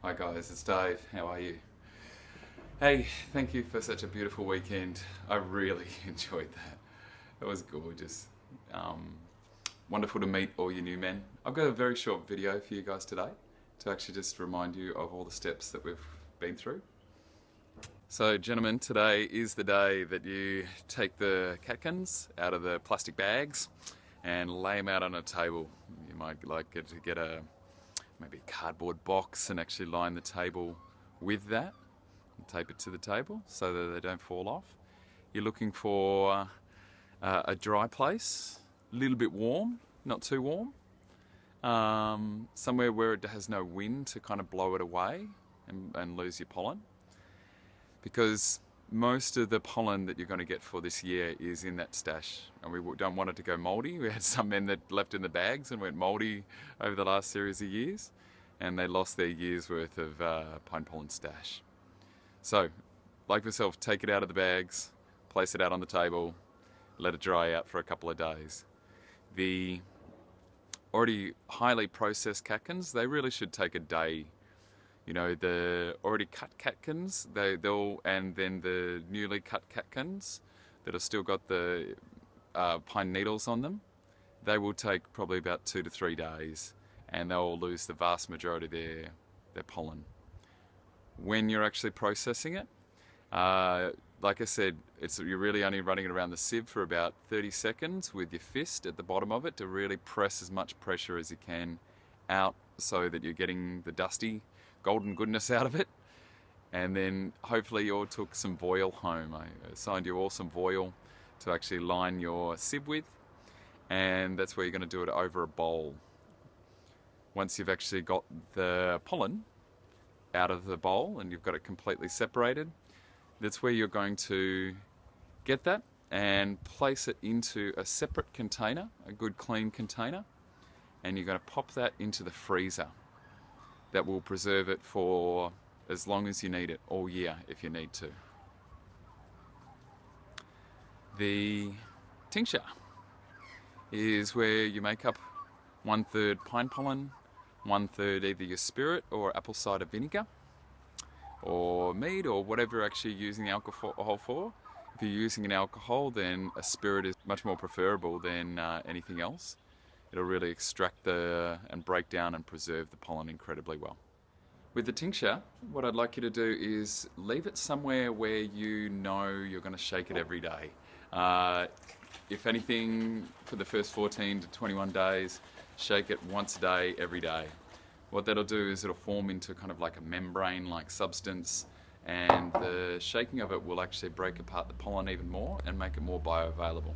Hi guys, it's Dave. How are you? Hey, thank you for such a beautiful weekend. I really enjoyed that. It was gorgeous. Um, Wonderful to meet all your new men. I've got a very short video for you guys today to actually just remind you of all the steps that we've been through. So gentlemen, today is the day that you take the catkins out of the plastic bags and lay them out on a table. You might like to get maybe a cardboard box and actually line the table with that and tape it to the table so that they don't fall off. You're looking for a dry place, a little bit warm, not too warm, somewhere where it has no wind to kind of blow it away and lose your pollen, because most of the pollen that you're going to get for this year is in that stash, and we don't want it to go mouldy. We had some men that left in the bags and went mouldy over the last series of years, and they lost their year's worth of pine pollen stash. So, like myself, take it out of the bags, place it out on the table, let it dry out for a couple of days. The already highly processed catkins, they really should take a day. You know, the already cut catkins, and then the newly cut catkins that have still got the pine needles on them, they will take probably about 2 to 3 days, and they'll lose the vast majority of their pollen. When you're actually processing it, like I said, you're really only running it around the sieve for about 30 seconds with your fist at the bottom of it to really press as much pressure as you can out so that you're getting the dusty golden goodness out of it. And then hopefully you all took some voile home. I assigned you all some voile to actually line your sieve with, and that's where you're going to do it over a bowl. Once you've actually got the pollen out of the bowl and you've got it completely separated, that's where you're going to get that and place it into a separate container, a good clean container, and you're going to pop that into the freezer. That will preserve it for as long as you need it, all year if you need to. The tincture is where you make up 1/3 pine pollen, 1/3 either your spirit or apple cider vinegar or mead or whatever you're actually using the alcohol for. If you're using an alcohol, then a spirit is much more preferable than anything else. It'll really extract and break down and preserve the pollen incredibly well. With the tincture, what I'd like you to do is leave it somewhere where you know you're going to shake it every day. If anything, for the first 14 to 21 days, shake it once a day, every day. What that'll do is it'll form into kind of like a membrane-like substance, and the shaking of it will actually break apart the pollen even more and make it more bioavailable.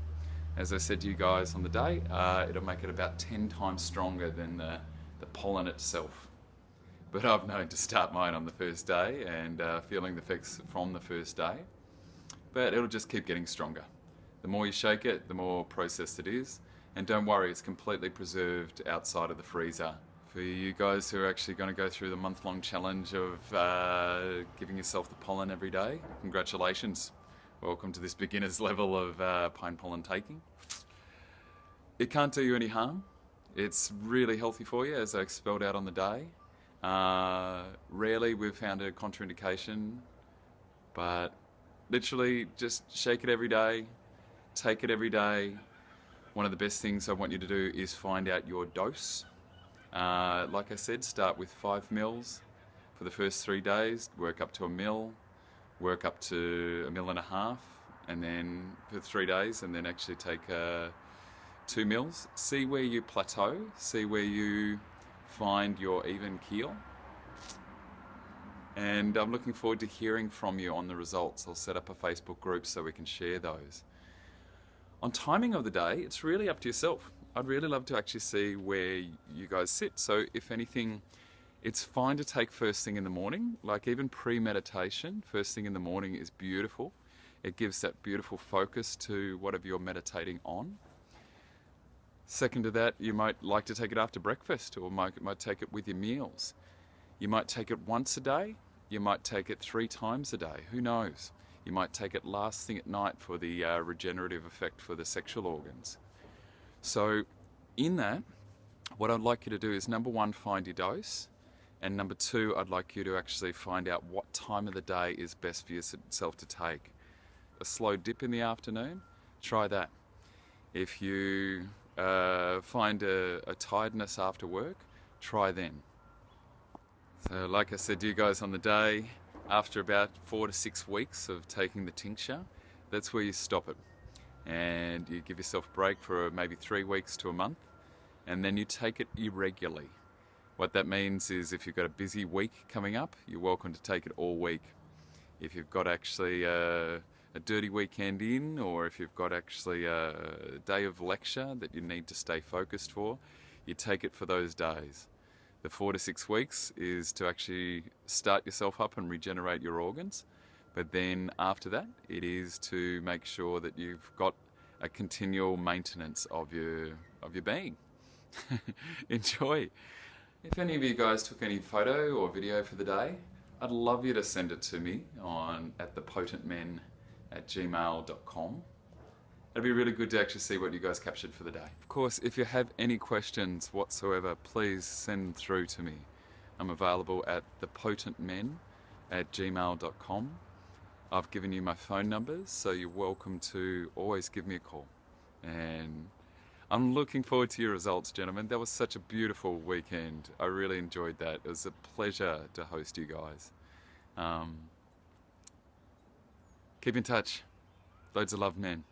As I said to you guys on the day, it'll make it about 10 times stronger than the pollen itself. But I've known to start mine on the first day and feeling the effects from the first day. But it'll just keep getting stronger. The more you shake it, the more processed it is. And don't worry, it's completely preserved outside of the freezer. For you guys who are actually going to go through the month-long challenge of giving yourself the pollen every day, congratulations. Welcome to this beginner's level of pine pollen taking. It can't do you any harm. It's really healthy for you, as I spelled out on the day. Rarely we've found a contraindication, but literally just shake it every day, take it every day. One of the best things I want you to do is find out your dose. Like I said, start with 5 mils for the first 3 days, work up to 1 mil, work up to 1.5 mils, and then for 3 days, and then actually take 2 mils. See where you plateau, see where you find your even keel. And I'm looking forward to hearing from you on the results. I'll set up a Facebook group so we can share those. On timing of the day, it's really up to yourself. I'd really love to actually see where you guys sit. So if anything, it's fine to take first thing in the morning, like even pre-meditation. First thing in the morning is beautiful. It gives that beautiful focus to whatever you're meditating on. Second to that, you might like to take it after breakfast, or might take it with your meals. You might take it once a day. You might take it 3 times a day. Who knows? You might take it last thing at night for the regenerative effect for the sexual organs. So in that, what I'd like you to do is, number one, find your dose. And number two, I'd like you to actually find out what time of the day is best for yourself to take. A slow dip in the afternoon, try that. If you find a tiredness after work, try then. So like I said to you guys on the day, after about 4 to 6 weeks of taking the tincture, that's where you stop it. And you give yourself a break for maybe 3 weeks to a month, and then you take it irregularly. What that means is if you've got a busy week coming up, you're welcome to take it all week. If you've got actually a dirty weekend in, or if you've got actually a day of lecture that you need to stay focused for, you take it for those days. The 4 to 6 weeks is to actually start yourself up and regenerate your organs. But then after that, it is to make sure that you've got a continual maintenance of your being. Enjoy. If any of you guys took any photo or video for the day, I'd love you to send it to me at thepotentmen@gmail.com. It'd be really good to actually see what you guys captured for the day. Of course, if you have any questions whatsoever, please send them through to me. I'm available at thepotentmen@gmail.com. I've given you my phone numbers, so you're welcome to always give me a call. And I'm looking forward to your results, gentlemen. That was such a beautiful weekend. I really enjoyed that. It was a pleasure to host you guys. Keep in touch. Loads of love, men.